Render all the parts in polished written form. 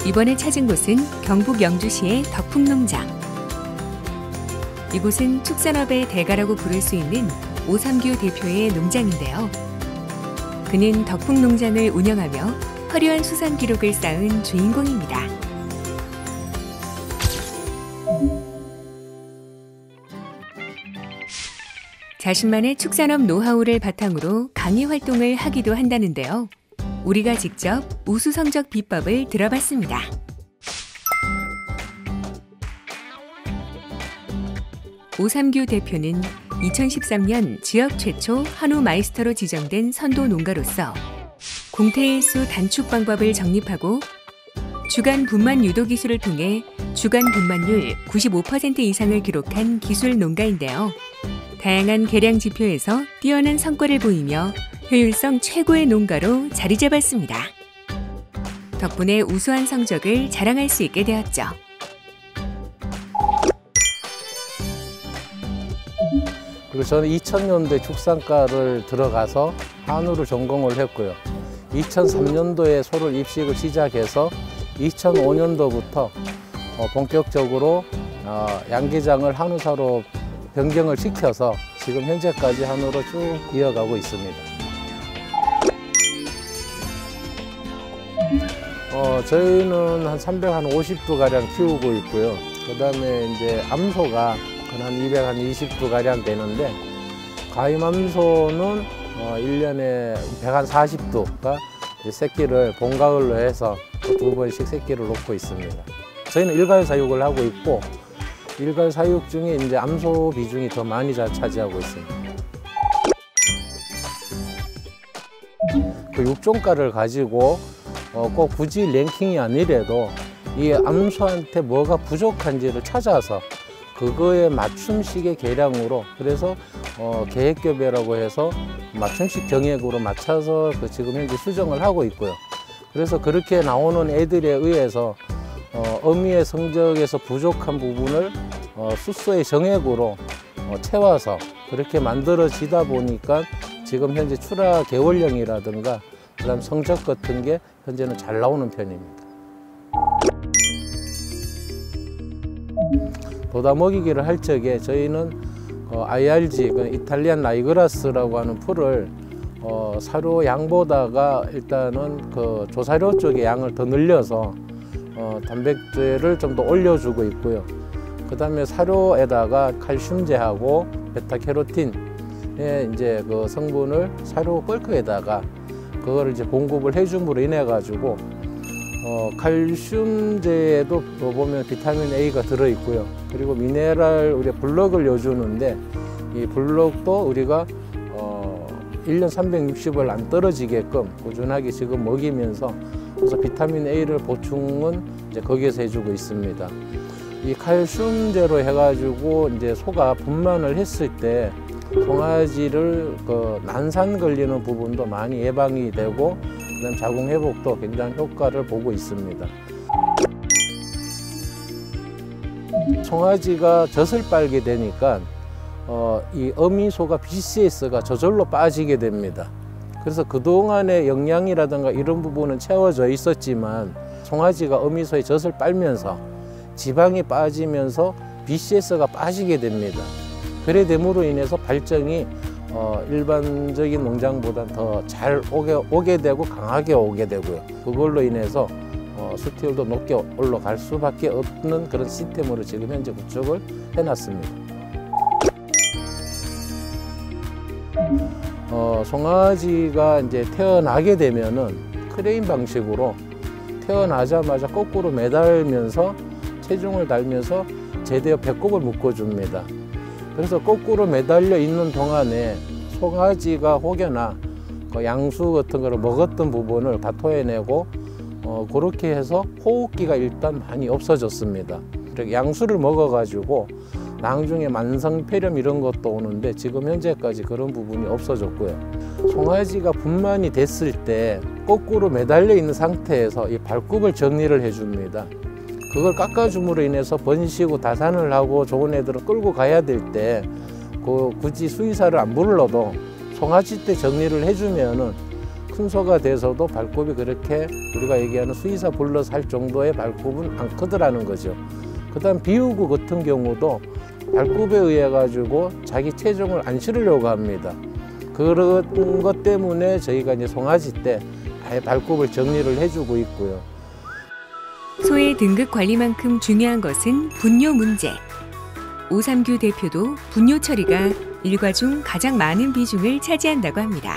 이번에 찾은 곳은 경북 영주시의 덕풍농장. 이곳은 축산업의 대가라고 부를 수 있는 오삼규 대표의 농장인데요. 그는 덕풍농장을 운영하며 화려한 수산 기록을 쌓은 주인공입니다. 자신만의 축산업 노하우를 바탕으로 강의 활동을 하기도 한다는데요. 우리가 직접 우수 성적 비법을 들어봤습니다. 오삼규 대표는 2013년 지역 최초 한우 마이스터로 지정된 선도 농가로서 공태일수 단축 방법을 정립하고 주간 분만 유도 기술을 통해 주간 분만율 95% 이상을 기록한 기술 농가인데요. 다양한 개량 지표에서 뛰어난 성과를 보이며 효율성 최고의 농가로 자리 잡았습니다. 덕분에 우수한 성적을 자랑할 수 있게 되었죠. 그리고 저는 2000년도에 축산과를 들어가서 한우를 전공을 했고요. 2003년도에 소를 입식을 시작해서 2005년도부터 본격적으로 양계장을 한우사로 변경을 시켜서 지금 현재까지 한우로 쭉 이어가고 있습니다. 저희는 한 350두 가량 키우고 있고요. 그 다음에 이제 암소가 한 220두 가량 되는데, 가임암소는 1년에 140두가 새끼를 봄, 가을로 해서 2번씩 새끼를 놓고 있습니다. 저희는 일괄 사육을 하고 있고, 일괄 사육 중에 이제 암소 비중이 더 많이 차지하고 있습니다. 그 육종가를 가지고 꼭 굳이 랭킹이 아니래도 이 암소한테 뭐가 부족한지를 찾아서 그거에 맞춤식의 계량으로, 그래서 계획교배라고 해서 맞춤식 정액으로 맞춰서 지금 현재 수정을 하고 있고요. 그래서 그렇게 나오는 애들에 의해서 어미의 성적에서 부족한 부분을 수소의 정액으로 채워서 그렇게 만들어지다 보니까 지금 현재 출하 개월령이라든가 그다음 성적 같은 게 현재는 잘 나오는 편입니다. 보다 먹이기를 할 적에 저희는 IRG, 이탈리안 라이그라스라고 하는 풀을 사료 양보다가 일단은 그 조사료 쪽에 양을 더 늘려서 단백질을 좀 더 올려주고 있고요. 그 다음에 사료에다가 칼슘제하고 베타캐로틴의 이제 그 성분을 사료 벌크에다가 그거를 이제 공급을 해줌으로 인해 가지고 칼슘제에도 보면 비타민 A가 들어 있고요. 그리고 미네랄 우리 블럭을 넣어주는데 이 블럭도 우리가 1년 360을 안 떨어지게끔 꾸준하게 지금 먹이면서, 그래서 비타민 A를 보충은 이제 거기에서 해주고 있습니다. 이 칼슘제로 해가지고 이제 소가 분만을 했을 때 송아지를 난산 걸리는 부분도 많이 예방이 되고, 그다음 자궁 회복도 굉장히 효과를 보고 있습니다. 송아지가 젖을 빨게 되니까 이 어미소가 BCS가 저절로 빠지게 됩니다. 그래서 그동안의 영양이라든가 이런 부분은 채워져 있었지만 송아지가 어미소의 젖을 빨면서 지방이 빠지면서 BCS가 빠지게 됩니다. 그래 됨으로 인해서 발정이 일반적인 농장보다 더 잘 오게 되고 강하게 오게 되고요. 그걸로 인해서 수티율도 높게 올라갈 수밖에 없는 그런 시스템으로 지금 현재 구축을 해놨습니다. 송아지가 이제 태어나게 되면은 크레인 방식으로 태어나자마자 거꾸로 매달면서 체중을 달면서 제대로 배꼽을 묶어줍니다. 그래서 거꾸로 매달려 있는 동안에 송아지가 혹여나 양수 같은 거를 먹었던 부분을 다 토해내고 그렇게 해서 호흡기가 일단 많이 없어졌습니다. 양수를 먹어가지고 나중에 만성폐렴 이런 것도 오는데 지금 현재까지 그런 부분이 없어졌고요. 송아지가 분만이 됐을 때 거꾸로 매달려 있는 상태에서 이 발굽을 정리를 해줍니다. 그걸 깎아줌으로 인해서 번식고 다산을 하고 좋은 애들은 끌고 가야 될 때 굳이 수의사를 안 불러도 송아지 때 정리를 해주면은 큰 소가 돼서도 발굽이 그렇게 우리가 얘기하는 수의사 불러서 할 정도의 발굽은 안 크더라는 거죠. 그다음 비우구 같은 경우도 발굽에 의해 가지고 자기 체중을 안 실으려고 합니다. 그런 것 때문에 저희가 이제 송아지 때 아예 발굽을 정리를 해주고 있고요. 소의 등급 관리만큼 중요한 것은 분뇨 문제. 오삼규 대표도 분뇨 처리가 일과 중 가장 많은 비중을 차지한다고 합니다.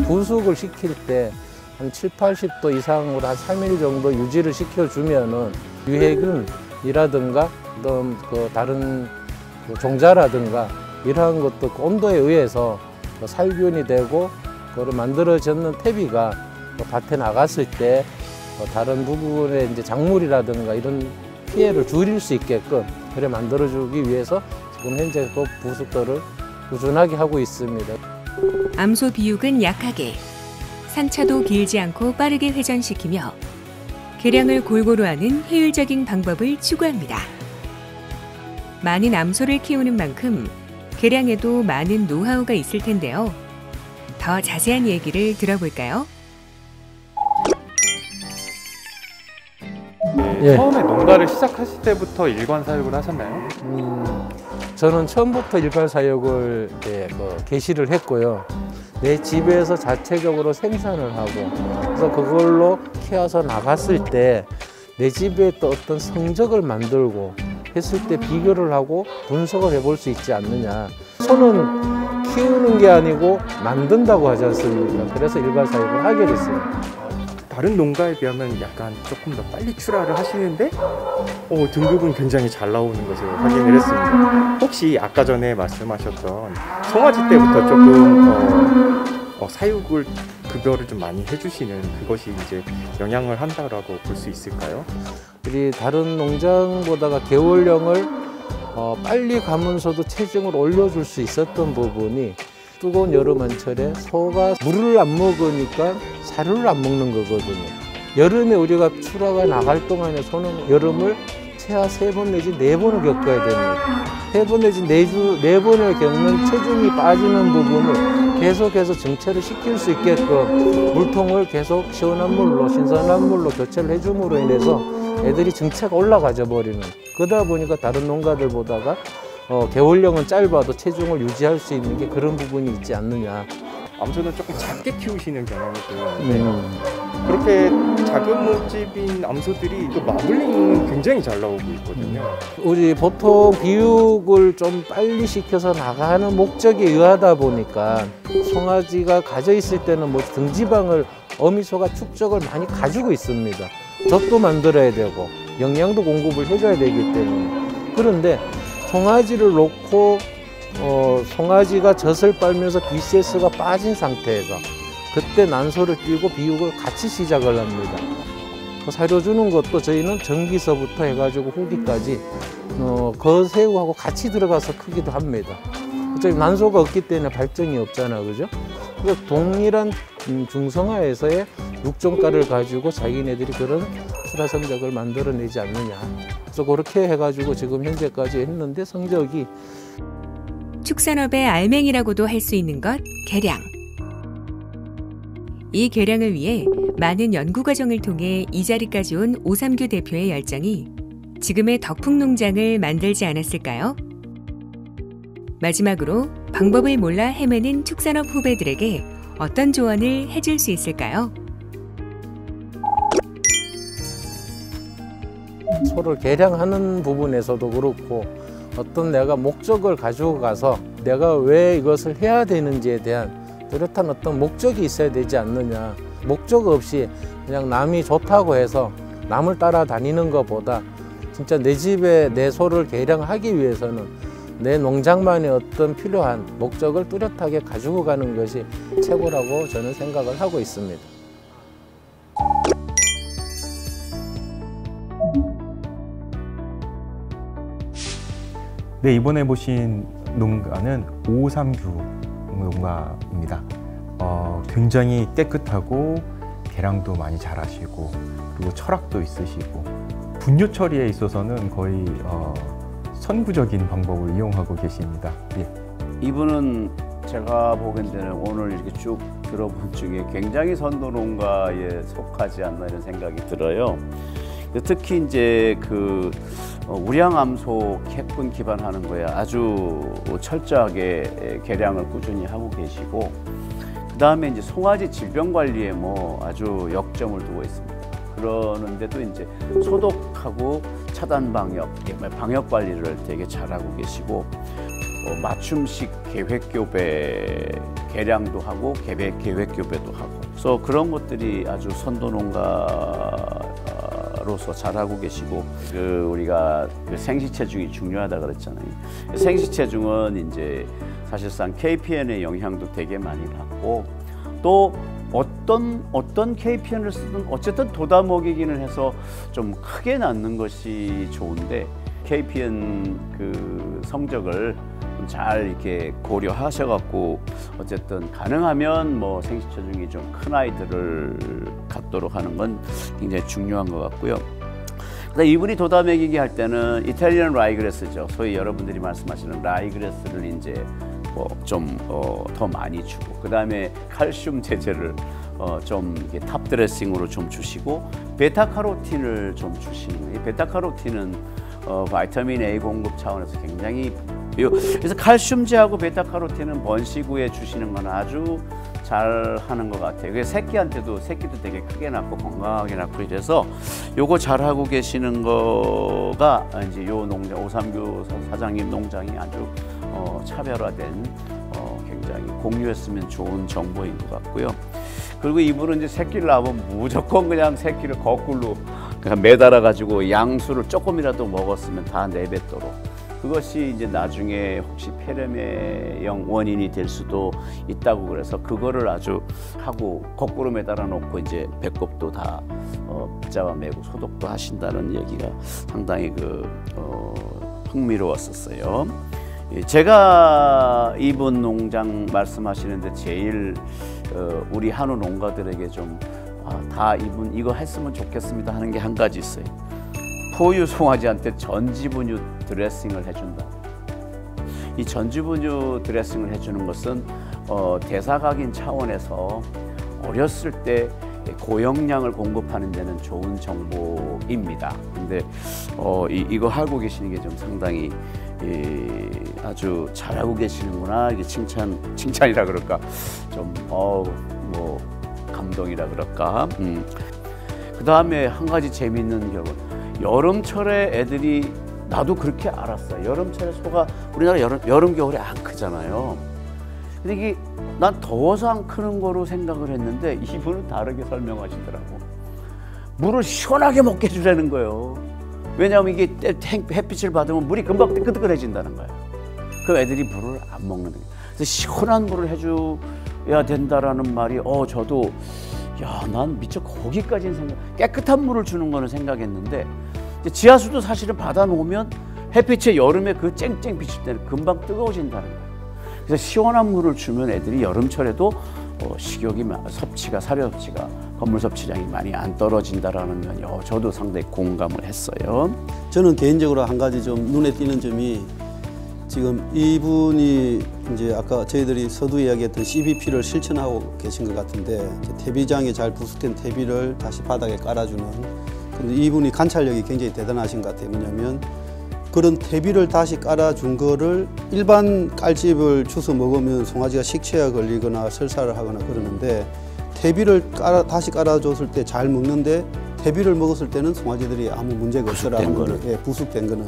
부숙을 시킬 때 한 7, 80도 이상으로 한 3일 정도 유지를 시켜주면은 유해균이라든가 어떤 그 다른 종자라든가 이러한 것도 그 온도에 의해서 살균이 되고 그걸 만들어졌는 퇴비가 밭에 나갔을 때 다른 부분에 이제 작물이라든가 이런 피해를 줄일 수 있게끔 그래 만들어주기 위해서 지금 현재 그 부숙도를 꾸준하게 하고 있습니다. 암소 비육은 약하게, 상차도 길지 않고 빠르게 회전시키며 계량을 골고루 하는 효율적인 방법을 추구합니다. 많은 암소를 키우는 만큼 계량에도 많은 노하우가 있을 텐데요. 더 자세한 얘기를 들어볼까요? 예. 처음에 농가를 시작하실 때부터 일관 사육을 하셨나요? 저는 처음부터 일괄 사육을 개시를 했고요. 내 집에서 자체적으로 생산을 하고 그래서 그걸로 키워서 나갔을 때 내 집에 또 어떤 성적을 만들고 했을 때 비교를 하고 분석을 해볼 수 있지 않느냐. 소는 키우는 게 아니고 만든다고 하지 않습니까? 그래서 일괄 사육을 하게 됐어요. 다른 농가에 비하면 약간 조금 더 빨리 출하를 하시는데 등급은 굉장히 잘 나오는 것을 확인을 했습니다. 혹시 아까 전에 말씀하셨던 송아지 때부터 조금 사육을 급여를 좀 많이 해주시는 그것이 이제 영향을 한다라고 볼 수 있을까요? 우리 다른 농장보다가 개월령을 빨리 가면서도 체중을 올려줄 수 있었던 부분이 뜨거운 여름 한철에 소가 물을 안 먹으니까 사료를 안 먹는 거거든요. 여름에 우리가 출하가 나갈 동안에 소는 여름을 최하 3번 내지 4번을 겪어야 됩니다. 3번 내지 4번을 겪는 체중이 빠지는 부분을 계속해서 정체를 시킬 수 있게끔 물통을 계속 시원한 물로 신선한 물로 교체를 해줌으로 인해서 애들이 정체가 올라가져 버리는, 그러다 보니까 다른 농가들보다가 개월령은 짧아도 체중을 유지할 수 있는 게 그런 부분이 있지 않느냐. 암소는 조금 작게 키우시는 경향이 보이는데 그렇게 작은 몸집인 암소들이 또 마블링은 굉장히 잘 나오고 있거든요. 우리 보통 비육을 좀 빨리 시켜서 나가는 목적에 의하다 보니까 송아지가 가져 있을 때는 뭐 등지방을 어미소가 축적을 많이 가지고 있습니다. 젖도 만들어야 되고 영양도 공급을 해줘야 되기 때문에. 그런데 송아지를 놓고 송아지가 젖을 빨면서 BCS가 빠진 상태에서 그때 난소를 띄고 비육을 같이 시작을 합니다. 사료 주는 것도 저희는 전기서부터 해가지고 후기까지 거새우하고 같이 들어가서 크기도 합니다. 어차피 난소가 없기 때문에 발정이 없잖아, 그죠? 그래서 동일한 중성화에서의 육종가를 가지고 자기네들이 그런 출하 성적을 만들어내지 않느냐. 그래서 그렇게 해가지고 지금 현재까지 했는데 성적이 축산업의 알맹이라고도 할 수 있는 것, 계량. 이 계량을 위해 많은 연구 과정을 통해 이 자리까지 온 오삼규 대표의 열정이 지금의 덕풍농장을 만들지 않았을까요? 마지막으로 방법을 몰라 헤매는 축산업 후배들에게 어떤 조언을 해줄 수 있을까요? 소를 계량하는 부분에서도 그렇고 어떤 내가 목적을 가지고 가서 내가 왜 이것을 해야 되는지에 대한 뚜렷한 어떤 목적이 있어야 되지 않느냐. 목적 없이 그냥 남이 좋다고 해서 남을 따라다니는 것보다 진짜 내 집에 내 소를 계량하기 위해서는 내 농장만의 어떤 필요한 목적을 뚜렷하게 가지고 가는 것이 최고라고 저는 생각을 하고 있습니다. 네, 이번에 보신 농가는 오삼규 농가입니다. 굉장히 깨끗하고 계량도 많이 잘하시고 그리고 철학도 있으시고 분뇨 처리에 있어서는 거의 선구적인 방법을 이용하고 계십니다. 예. 이분은 제가 보기에는 오늘 이렇게 쭉 들어본 중에 굉장히 선도 농가에 속하지 않나 이런 생각이 들어요. 특히 이제 그 우량암소 캐분 기반하는 거에 아주 철저하게 개량을 꾸준히 하고 계시고, 그 다음에 이제 송아지 질병 관리에 뭐 아주 역점을 두고 있습니다. 그러는데도 이제 소독하고 차단 방역 관리를 되게 잘하고 계시고, 맞춤식 계획 교배 개량도 하고 계획 교배도 하고, 그래서 그런 것들이 아주 선도 농가로서 잘하고 계시고, 우리가 생식 체중이 중요하다 그랬잖아요. 생식 체중은 이제 사실상 KPN의 영향도 되게 많이 받고, 또 어떤 KPN을 쓰든 어쨌든 돋아 먹이기는 해서 좀 크게 낳는 것이 좋은데, KPN 그 성적을 잘 이렇게 고려하셔갖고 어쨌든 가능하면 뭐 생식 체중이 좀 큰 아이들을 갖도록 하는 건 굉장히 중요한 것 같고요. 그다음 이분이 돋아 먹이기 할 때는 이탈리안 라이그레스죠. 소위 여러분들이 말씀하시는 라이그레스를 이제 좀 더 많이 주고, 그 다음에 칼슘 제제를 좀 이렇게 탑 드레싱으로 좀 주시고, 베타카로틴을 좀 주시는 거예요. 베타카로틴은 바이타민 A 공급 차원에서 굉장히, 그래서 칼슘제하고 베타카로틴은 번식 후에 주시는 건 아주 잘 하는 것 같아요. 그래서 새끼도 되게 크게 낳고 건강하게 낳고 이래서 요거 잘 하고 계시는 거가 이제 요 농장 오삼규 사장님 농장이 아주 차별화된 굉장히 공유했으면 좋은 정보인 것 같고요. 그리고 이분은 이제 새끼를 낳으면 무조건 그냥 새끼를 거꾸로 그냥 매달아 가지고 양수를 조금이라도 먹었으면 다 내뱉도록, 그것이 이제 나중에 혹시 폐렴의 원인이 될 수도 있다고, 그래서 그거를 아주 하고 거꾸로 매달아 놓고 이제 배꼽도 다 붙잡아 매고 소독도 하신다는 얘기가 상당히 흥미로웠었어요. 제가 이분 농장 말씀하시는데 제일 우리 한우 농가들에게 좀 다 이분 이거 했으면 좋겠습니다 하는 게 한 가지 있어요. 포유 송아지한테 전지분유 드레싱을 해준다. 이 전지분유 드레싱을 해주는 것은 대사각인 차원에서 어렸을 때 고영양을 공급하는 데는 좋은 정보입니다. 근데 이거 하고 계시는 게 좀 상당히 아주 잘하고 계시는구나, 이게 칭찬이라 그럴까, 좀 뭐 감동이라 그럴까. 그 다음에 한 가지 재미있는 결과, 여름철에 애들이, 나도 그렇게 알았어요. 여름철에 소가 우리나라 여름 겨울에 안 크잖아요. 근데 이게 난 더워서 안 크는 거로 생각을 했는데 이분은 다르게 설명하시더라고. 물을 시원하게 먹게 해주라는 거예요. 왜냐하면 이게 햇빛을 받으면 물이 금방 뜨끈뜨끈해진다는 거예요. 그럼 애들이 물을 안 먹는 거예요. 그래서 시원한 물을 해줘야 된다라는 말이 저도 난 미처 거기까지는 깨끗한 물을 주는 거는 생각했는데, 지하수도 사실은 받아놓으면 햇빛에 여름에 그 쨍쨍 비칠 때는 금방 뜨거워진다는 거예요. 그래서 시원한 물을 주면 애들이 여름철에도 식욕이 사료 섭취가 건물 섭취량이 많이 안 떨어진다라는 면이 저도 상당히 공감을 했어요. 저는 개인적으로 한 가지 좀 눈에 띄는 점이, 지금 이분이 이제 아까 저희들이 서두 이야기했던 CBP를 실천하고 계신 것 같은데, 퇴비장에 잘 부숙된 퇴비를 다시 바닥에 깔아주는, 근데 이분이 관찰력이 굉장히 대단하신 것 같아요. 뭐냐면 그런 퇴비를 다시 깔아준 거를 일반 깔집을 주워 먹으면 송아지가 식체가 걸리거나 설사를 하거나 그러는데, 퇴비를 다시 깔아줬을 때 잘 먹는데, 퇴비를 먹었을 때는 송아지들이 아무 문제가 없더라는 거는, 부숙된 거는.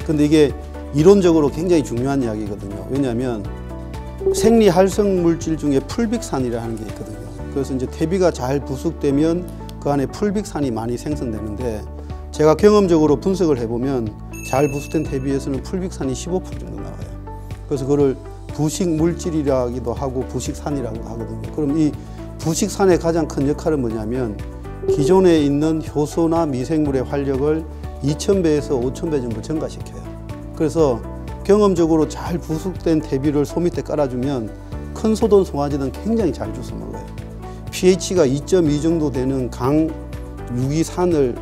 근데 이게 이론적으로 굉장히 중요한 이야기거든요. 왜냐하면 생리 활성 물질 중에 풀빅산이라는 게 있거든요. 그래서 이제 퇴비가 잘 부숙되면 그 안에 풀빅산이 많이 생성되는데, 제가 경험적으로 분석을 해보면 잘 부숙된 퇴비에서는 풀빅산이 15% 정도 나와요. 그래서 그걸 부식 물질이라기도 하고 부식산이라고도 하거든요. 그럼 이 부식산의 가장 큰 역할은 뭐냐면, 기존에 있는 효소나 미생물의 활력을 2000배에서 5000배 정도 증가시켜요. 그래서 경험적으로 잘 부숙된 퇴비를 소 밑에 깔아주면 큰 소돈 송아지는 굉장히 잘 주워 먹어요. pH가 2.2 정도 되는 강 유기산을,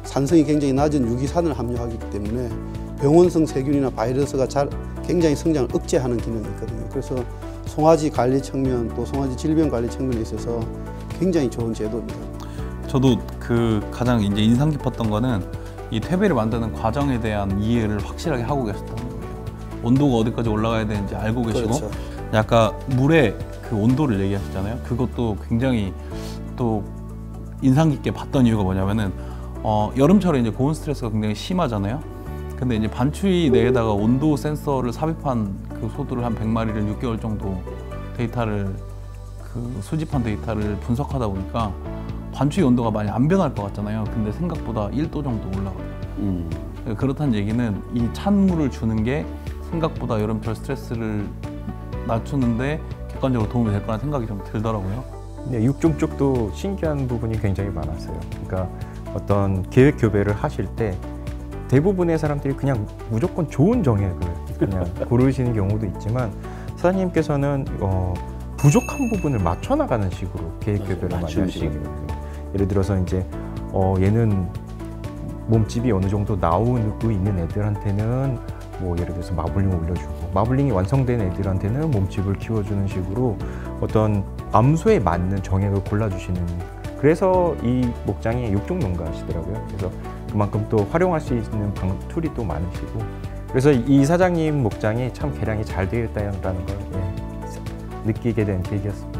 산성이 굉장히 낮은 유기산을 함유하기 때문에 병원성 세균이나 바이러스가 굉장히 성장을 억제하는 기능이 있거든요. 그래서 송아지 관리 측면 또 송아지 질병 관리 측면에 있어서 굉장히 좋은 제도입니다. 저도 그 가장 이제 인상 깊었던 거는 이 퇴비를 만드는 과정에 대한 이해를 확실하게 하고 계셨다는 거예요. 온도가 어디까지 올라가야 되는지 알고 계시고, 그렇죠. 약간 물의 그 온도를 얘기하셨잖아요. 그것도 굉장히 또 인상 깊게 봤던 이유가 뭐냐면은 여름철에 이제 고온 스트레스가 굉장히 심하잖아요. 근데 이제 반추위 내에다가 온도 센서를 삽입한 그 소들을 한 100마리를 6개월 정도 데이터를 수집한 데이터를 분석하다 보니까 반추위 온도가 많이 안 변할 것 같잖아요. 근데 생각보다 1도 정도 올라가요. 그렇다는 얘기는 이 찬물을 주는 게 생각보다 여름철 스트레스를 낮추는데 객관적으로 도움이 될 거라는 생각이 좀 들더라고요. 네, 육종 쪽도 신기한 부분이 굉장히 많았어요. 그러니까 어떤 계획 교배를 하실 때 대부분의 사람들이 그냥 무조건 좋은 정액을 그냥 고르시는 경우도 있지만 사장님께서는 부족한 부분을 맞춰 나가는 식으로 계획 교배를 많이 하시는 거예요. 예를 들어서 이제 얘는 몸집이 어느 정도 나오고 있는 애들한테는 뭐 예를 들어서 마블링을 올려주고 마블링이 완성된 애들한테는 몸집을 키워주는 식으로 어떤 암소에 맞는 정액을 골라주시는, 그래서 이 목장이 육종 농가시더라고요. 그래서 그만큼 또 활용할 수 있는 툴이 또 많으시고, 그래서 이 사장님 목장이 참 개량이 잘 되어 있다는 걸 느끼게 된 계기였습니다.